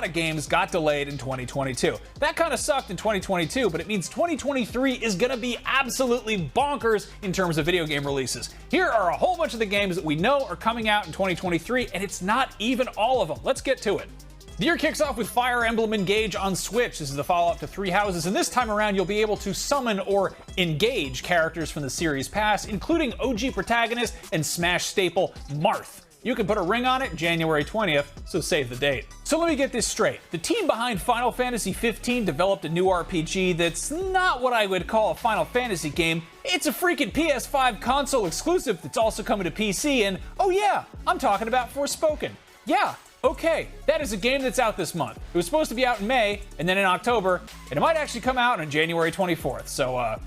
lot of games got delayed in 2022. That kind of sucked in 2022, but it means 2023 is going to be absolutely bonkers in terms of video game releases. Here are a whole bunch of the games that we know are coming out in 2023, and it's not even all of them. Let's get to it. The year kicks off with Fire Emblem Engage on Switch. This is the follow-up to Three Houses, and this time around you'll be able to summon or engage characters from the series past, including OG protagonist and Smash staple Marth. You can put a ring on it January 20th, so save the date. So let me get this straight. The team behind Final Fantasy XV developed a new RPG that's not what I would call a Final Fantasy game. It's a freaking PS5 console exclusive that's also coming to PC, and oh yeah, I'm talking about Forspoken. Yeah. Okay, that is a game that's out this month. It was supposed to be out in May, and then in October, and it might actually come out on January 24th, so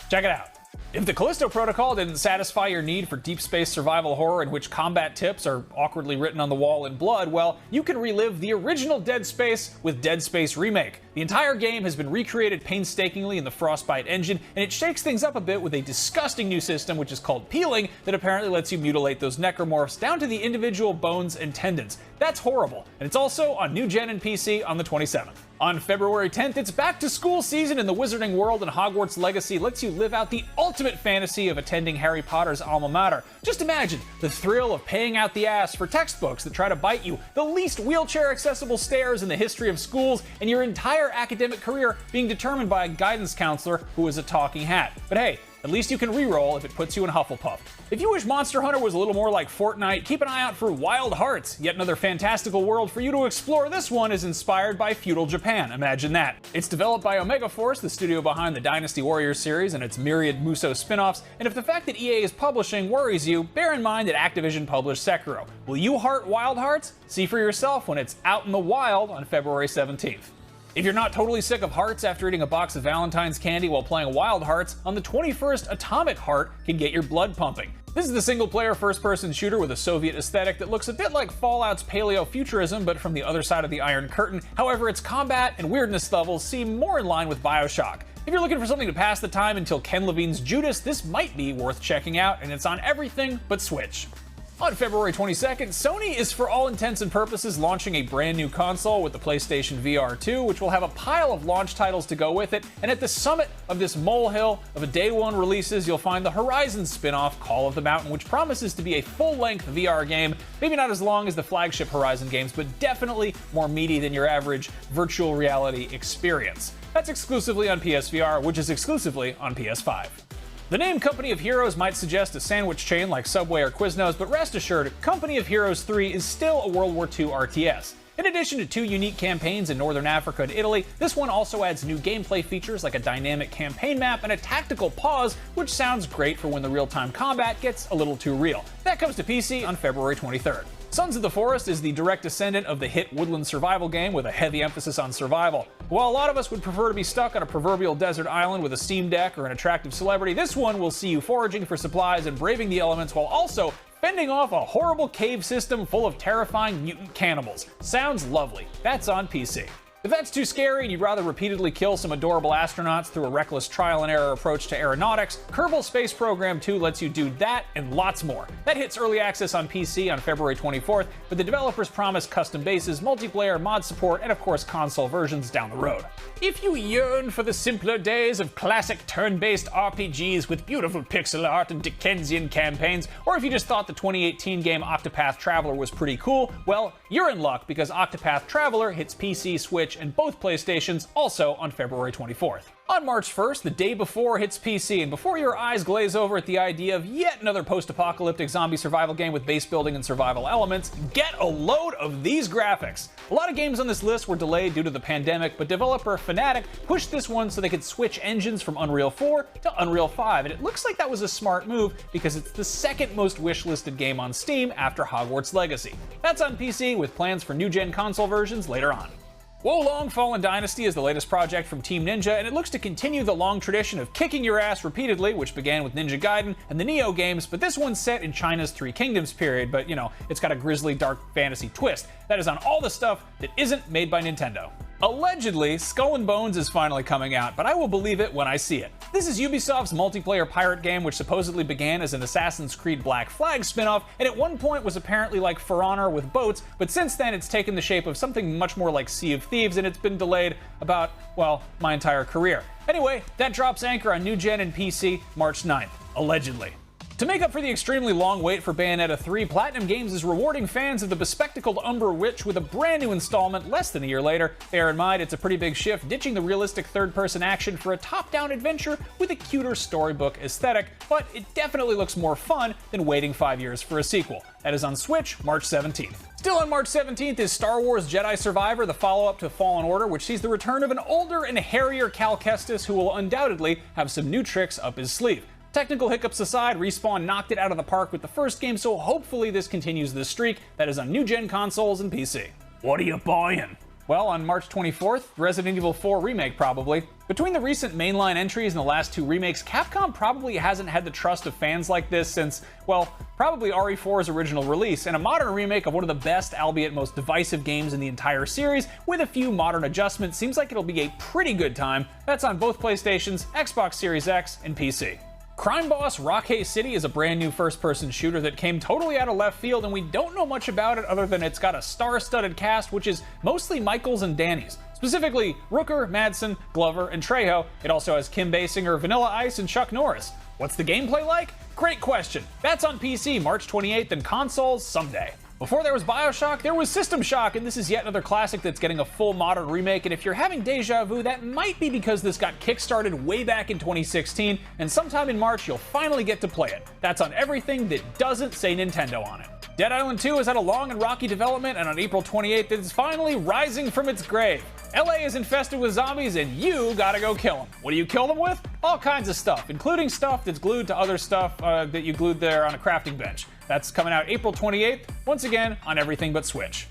check it out. If the Callisto Protocol didn't satisfy your need for deep space survival horror in which combat tips are awkwardly written on the wall in blood, well, you can relive the original Dead Space with Dead Space Remake. The entire game has been recreated painstakingly in the Frostbite engine, and it shakes things up a bit with a disgusting new system which is called peeling that apparently lets you mutilate those necromorphs down to the individual bones and tendons. That's horrible, and it's also on new gen and PC on the 27th. On February 10th, it's back to school season in the Wizarding World, and Hogwarts Legacy lets you live out the ultimate fantasy of attending Harry Potter's alma mater. Just imagine the thrill of paying out the ass for textbooks that try to bite you, the least wheelchair-accessible stairs in the history of schools, and your entire academic career being determined by a guidance counselor who is a talking hat. But hey, at least you can reroll if it puts you in Hufflepuff. If you wish Monster Hunter was a little more like Fortnite, keep an eye out for Wild Hearts, yet another fantastical world for you to explore. This one is inspired by feudal Japan, imagine that. It's developed by Omega Force, the studio behind the Dynasty Warriors series and its myriad Musou spin-offs, and if the fact that EA is publishing worries you, bear in mind that Activision published Sekiro. Will you heart Wild Hearts? See for yourself when it's out in the wild on February 17th. If you're not totally sick of hearts after eating a box of Valentine's candy while playing Wild Hearts, on the 21st, Atomic Heart can get your blood pumping. This is the single-player first-person shooter with a Soviet aesthetic that looks a bit like Fallout's paleo-futurism, but from the other side of the Iron Curtain. However, its combat and weirdness levels seem more in line with BioShock. If you're looking for something to pass the time until Ken Levine's Judas, this might be worth checking out, and it's on everything but Switch. On February 22nd, Sony is for all intents and purposes launching a brand new console with the PlayStation VR 2, which will have a pile of launch titles to go with it, and at the summit of this molehill of day one releases, you'll find the Horizon spin-off Call of the Mountain, which promises to be a full-length VR game, maybe not as long as the flagship Horizon games, but definitely more meaty than your average virtual reality experience. That's exclusively on PSVR, which is exclusively on PS5. The name Company of Heroes might suggest a sandwich chain like Subway or Quiznos, but rest assured, Company of Heroes 3 is still a World War II RTS. In addition to 2 unique campaigns in Northern Africa and Italy, this one also adds new gameplay features like a dynamic campaign map and a tactical pause, which sounds great for when the real-time combat gets a little too real. That comes to PC on February 23rd. Sons of the Forest is the direct descendant of the hit woodland survival game with a heavy emphasis on survival. While a lot of us would prefer to be stuck on a proverbial desert island with a Steam Deck or an attractive celebrity, this one will see you foraging for supplies and braving the elements while also fending off a horrible cave system full of terrifying mutant cannibals. Sounds lovely. That's on PC. If that's too scary and you'd rather repeatedly kill some adorable astronauts through a reckless trial and error approach to aeronautics, Kerbal Space Program 2 lets you do that and lots more. That hits early access on PC on February 24th, but the developers promise custom bases, multiplayer, mod support, and of course console versions down the road. If you yearn for the simpler days of classic turn-based RPGs with beautiful pixel art and Dickensian campaigns, or if you just thought the 2018 game Octopath Traveler was pretty cool, well, you're in luck because Octopath Traveler hits PC, Switch, and both PlayStations also on February 24th. On March 1st, the day before hits PC, and before your eyes glaze over at the idea of yet another post-apocalyptic zombie survival game with base building and survival elements, get a load of these graphics. A lot of games on this list were delayed due to the pandemic, but developer Fnatic pushed this one so they could switch engines from Unreal 4 to Unreal 5, and it looks like that was a smart move because it's the second most wishlisted game on Steam after Hogwarts Legacy. That's on PC with plans for new-gen console versions later on. Wo Long Fallen Dynasty is the latest project from Team Ninja, and it looks to continue the long tradition of kicking your ass repeatedly, which began with Ninja Gaiden and the Nioh games, but this one's set in China's Three Kingdoms period, but you know, it's got a grisly dark fantasy twist. That is on all the stuff that isn't made by Nintendo. Allegedly, Skull and Bones is finally coming out, but I will believe it when I see it. This is Ubisoft's multiplayer pirate game, which supposedly began as an Assassin's Creed Black Flag spin-off, and at one point was apparently like For Honor with boats, but since then it's taken the shape of something much more like Sea of Thieves, and it's been delayed about, well, my entire career. Anyway, that drops anchor on new gen and PC March 9th, allegedly. To make up for the extremely long wait for Bayonetta 3, Platinum Games is rewarding fans of the bespectacled Umbra Witch with a brand new installment less than a year later. Bear in mind, it's a pretty big shift, ditching the realistic third-person action for a top-down adventure with a cuter storybook aesthetic, but it definitely looks more fun than waiting 5 years for a sequel. That is on Switch, March 17th. Still on March 17th is Star Wars Jedi Survivor, the follow-up to Fallen Order, which sees the return of an older and hairier Cal Kestis who will undoubtedly have some new tricks up his sleeve. Technical hiccups aside, Respawn knocked it out of the park with the first game, so hopefully this continues this streak that is on new-gen consoles and PC. What are you buying? Well, on March 24th, Resident Evil 4 Remake probably. Between the recent mainline entries and the last two remakes, Capcom probably hasn't had the trust of fans like this since, well, probably RE4's original release, and a modern remake of one of the best, albeit most divisive games in the entire series, with a few modern adjustments, seems like it'll be a pretty good time. That's on both PlayStations, Xbox Series X, and PC. Crime Boss Rockhay City is a brand new first-person shooter that came totally out of left field, and we don't know much about it other than it's got a star-studded cast, which is mostly Michaels and Danny's. Specifically, Rooker, Madsen, Glover, and Trejo. It also has Kim Basinger, Vanilla Ice, and Chuck Norris. What's the gameplay like? Great question. That's on PC March 28th and consoles someday. Before there was BioShock, there was System Shock, and this is yet another classic that's getting a full modern remake, and if you're having deja vu, that might be because this got kickstarted way back in 2016, and sometime in March you'll finally get to play it. That's on everything that doesn't say Nintendo on it. Dead Island 2 has had a long and rocky development, and on April 28th it is finally rising from its grave. LA is infested with zombies, and you gotta go kill them. What do you kill them with? All kinds of stuff, including stuff that's glued to other stuff that you glued there on a crafting bench. That's coming out April 28th, once again on everything but Switch.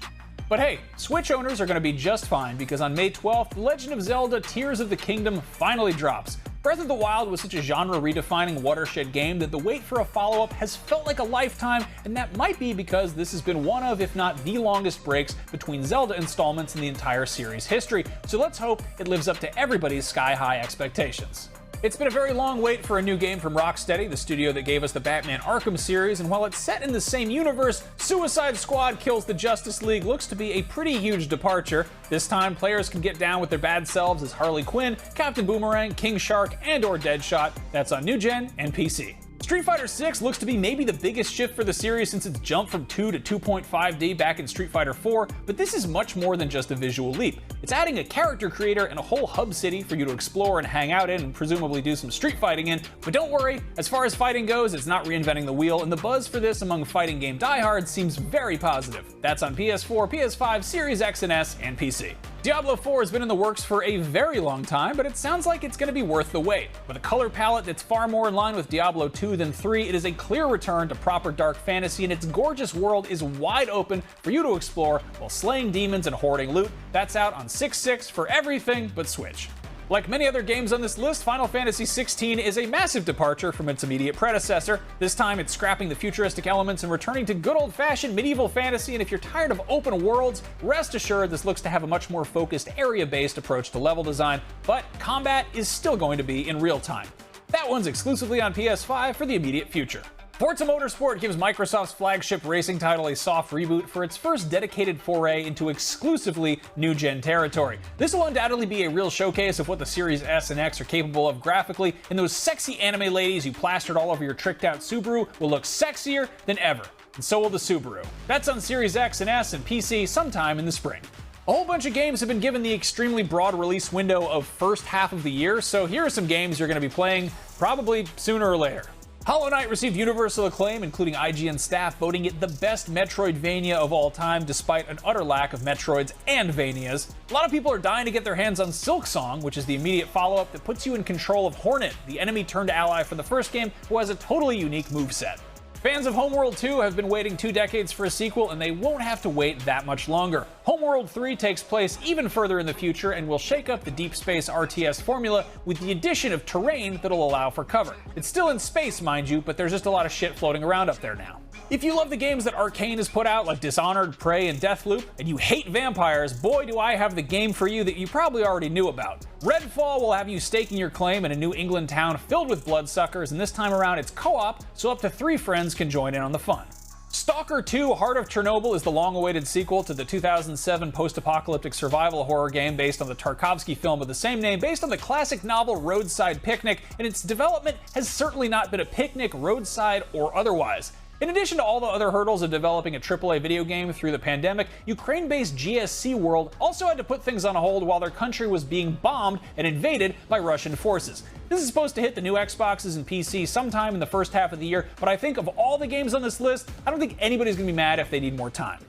But hey, Switch owners are going to be just fine because on May 12th, The Legend of Zelda Tears of the Kingdom finally drops. Breath of the Wild was such a genre-redefining watershed game that the wait for a follow-up has felt like a lifetime, and that might be because this has been one of, if not the longest breaks between Zelda installments in the entire series' history, so let's hope it lives up to everybody's sky-high expectations. It's been a very long wait for a new game from Rocksteady, the studio that gave us the Batman Arkham series, and while it's set in the same universe, Suicide Squad Kills the Justice League looks to be a pretty huge departure. This time, players can get down with their bad selves as Harley Quinn, Captain Boomerang, King Shark, and/or Deadshot. That's on new gen and PC. Street Fighter VI looks to be maybe the biggest shift for the series since its jump from 2 to 2.5D back in Street Fighter IV, but this is much more than just a visual leap. It's adding a character creator and a whole hub city for you to explore and hang out in and presumably do some street fighting in, but don't worry, as far as fighting goes, it's not reinventing the wheel, and the buzz for this among fighting game diehards seems very positive. That's on PS4, PS5, Series X and S, and PC. Diablo 4 has been in the works for a very long time, but it sounds like it's going to be worth the wait. With a color palette that's far more in line with Diablo 2 than 3, it is a clear return to proper dark fantasy, and its gorgeous world is wide open for you to explore while slaying demons and hoarding loot. That's out on 6/6 for everything but Switch. Like many other games on this list, Final Fantasy XVI is a massive departure from its immediate predecessor. This time it's scrapping the futuristic elements and returning to good old-fashioned medieval fantasy, and if you're tired of open worlds, rest assured this looks to have a much more focused area-based approach to level design, but combat is still going to be in real time. That one's exclusively on PS5 for the immediate future. Forza Motorsport gives Microsoft's flagship racing title a soft reboot for its first dedicated foray into exclusively new-gen territory. This will undoubtedly be a real showcase of what the Series S and X are capable of graphically, and those sexy anime ladies you plastered all over your tricked-out Subaru will look sexier than ever, and so will the Subaru. That's on Series X and S and PC sometime in the spring. A whole bunch of games have been given the extremely broad release window of first half of the year, so here are some games you're going to be playing probably sooner or later. Hollow Knight received universal acclaim, including IGN staff voting it the best Metroidvania of all time, despite an utter lack of Metroids and Vanias. A lot of people are dying to get their hands on Silksong, which is the immediate follow-up that puts you in control of Hornet, the enemy-turned-ally from the first game, who has a totally unique moveset. Fans of Homeworld 2 have been waiting 2 decades for a sequel, and they won't have to wait that much longer. Homeworld 3 takes place even further in the future and will shake up the Deep Space RTS formula with the addition of terrain that'll allow for cover. It's still in space, mind you, but there's just a lot of shit floating around up there now. If you love the games that Arcane has put out, like Dishonored, Prey, and Deathloop, and you hate vampires, boy do I have the game for you that you probably already knew about. Redfall will have you staking your claim in a New England town filled with bloodsuckers, and this time around it's co-op, so up to 3 friends can join in on the fun. Stalker 2: Heart of Chernobyl is the long-awaited sequel to the 2007 post-apocalyptic survival horror game based on the Tarkovsky film of the same name, based on the classic novel Roadside Picnic, and its development has certainly not been a picnic, roadside, or otherwise. In addition to all the other hurdles of developing a AAA video game through the pandemic, Ukraine-based GSC World also had to put things on hold while their country was being bombed and invaded by Russian forces. This is supposed to hit the new Xboxes and PC sometime in the first half of the year, but I think of all the games on this list, I don't think anybody's gonna be mad if they need more time.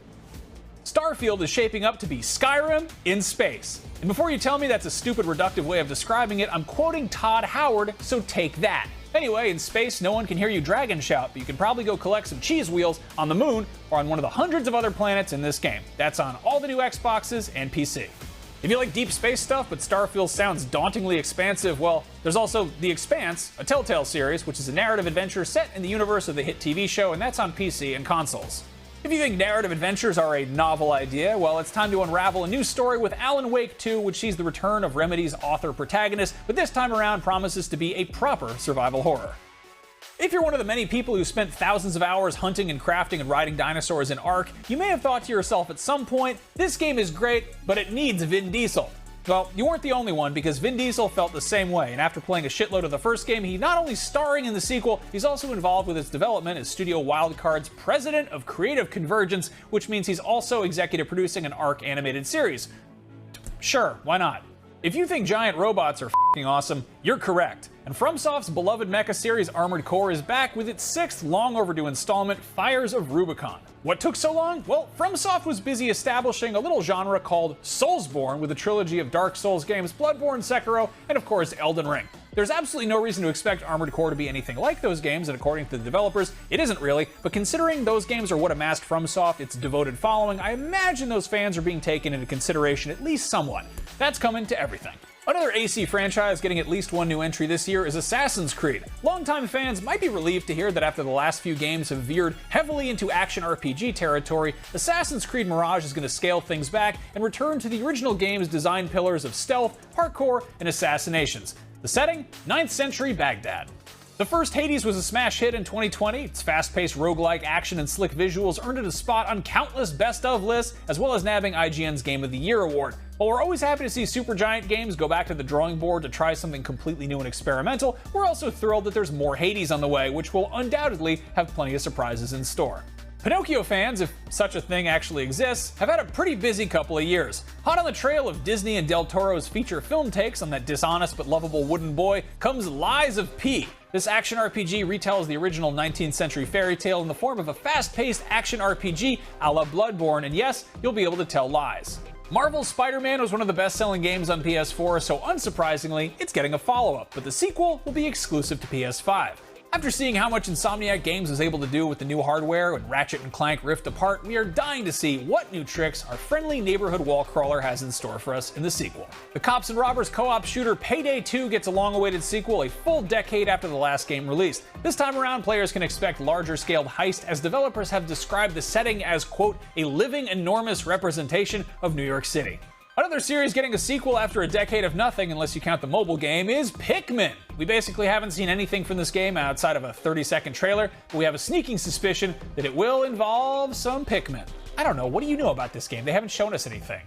Starfield is shaping up to be Skyrim in space. And before you tell me that's a stupid, reductive way of describing it, I'm quoting Todd Howard, so take that. Anyway, in space, no one can hear you dragon shout, but you can probably go collect some cheese wheels on the moon or on one of the hundreds of other planets in this game. That's on all the new Xboxes and PC. If you like deep space stuff, but Starfield sounds dauntingly expansive, well, there's also The Expanse, a Telltale series, which is a narrative adventure set in the universe of the hit TV show, and that's on PC and consoles. If you think narrative adventures are a novel idea, well, it's time to unravel a new story with Alan Wake 2, which sees the return of Remedy's author-protagonist, but this time around promises to be a proper survival horror. If you're one of the many people who spent thousands of hours hunting and crafting and riding dinosaurs in Ark, you may have thought to yourself at some point, this game is great, but it needs Vin Diesel. Well, you weren't the only one, because Vin Diesel felt the same way, and after playing a shitload of the first game, he's not only starring in the sequel, he's also involved with its development as Studio Wildcard's president of Creative Convergence, which means he's also executive producing an Ark animated series. Sure, why not? If you think giant robots are f***ing awesome, you're correct. And FromSoft's beloved mecha series Armored Core is back with its 6th long overdue installment, Fires of Rubicon. What took so long? Well, FromSoft was busy establishing a little genre called Soulsborne with a trilogy of Dark Souls games, Bloodborne, Sekiro, and of course Elden Ring. There's absolutely no reason to expect Armored Core to be anything like those games, and according to the developers, it isn't really, but considering those games are what amassed FromSoft its devoted following, I imagine those fans are being taken into consideration at least somewhat. That's coming to everything. Another AC franchise getting at least one new entry this year is Assassin's Creed. Longtime fans might be relieved to hear that after the last few games have veered heavily into action RPG territory, Assassin's Creed Mirage is going to scale things back and return to the original game's design pillars of stealth, parkour, and assassinations. The setting? 9th century Baghdad. The first Hades was a smash hit in 2020. Its fast-paced roguelike action and slick visuals earned it a spot on countless best-of lists, as well as nabbing IGN's Game of the Year award. While we're always happy to see Supergiant Games go back to the drawing board to try something completely new and experimental, we're also thrilled that there's more Hades on the way, which will undoubtedly have plenty of surprises in store. Pinocchio fans, if such a thing actually exists, have had a pretty busy couple of years. Hot on the trail of Disney and Del Toro's feature film takes on that dishonest but lovable wooden boy comes Lies of P. This action RPG retells the original 19th century fairy tale in the form of a fast-paced action RPG a la Bloodborne, and yes, you'll be able to tell lies. Marvel's Spider-Man was one of the best-selling games on PS4, so unsurprisingly, it's getting a follow-up, but the sequel will be exclusive to PS5. After seeing how much Insomniac Games was able to do with the new hardware and Ratchet & Clank Rift Apart, we are dying to see what new tricks our friendly neighborhood wall crawler has in store for us in the sequel. The cops and robbers co-op shooter Payday 2 gets a long-awaited sequel a full decade after the last game released. This time around, players can expect larger-scaled heist, as developers have described the setting as, quote, a living enormous representation of New York City. Another series getting a sequel after a decade of nothing, unless you count the mobile game, is Pikmin. We basically haven't seen anything from this game outside of a 30-second trailer, but we have a sneaking suspicion that it will involve some Pikmin. I don't know, what do you know about this game? They haven't shown us anything.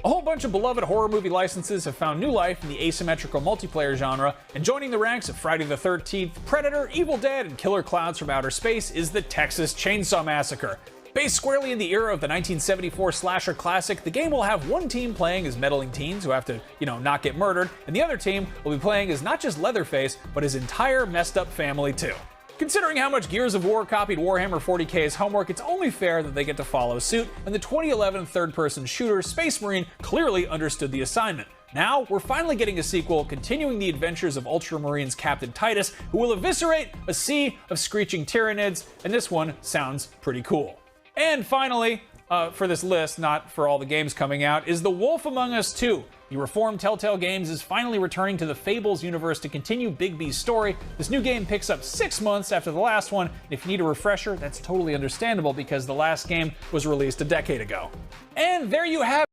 A whole bunch of beloved horror movie licenses have found new life in the asymmetrical multiplayer genre, and joining the ranks of Friday the 13th, Predator, Evil Dead, and Killer Clowns from Outer Space is the Texas Chainsaw Massacre. Based squarely in the era of the 1974 slasher classic, the game will have one team playing as meddling teens who have to, not get murdered, and the other team will be playing as not just Leatherface, but his entire messed up family too. Considering how much Gears of War copied Warhammer 40k's homework, it's only fair that they get to follow suit, and the 2011 third-person shooter Space Marine clearly understood the assignment. Now, we're finally getting a sequel continuing the adventures of Ultramarines Captain Titus, who will eviscerate a sea of screeching Tyranids, and this one sounds pretty cool. And finally, for this list, not for all the games coming out, is The Wolf Among Us 2. The reformed Telltale Games is finally returning to the Fables universe to continue Bigby's story. This new game picks up 6 months after the last one, and if you need a refresher, that's totally understandable because the last game was released a decade ago. And there you have it.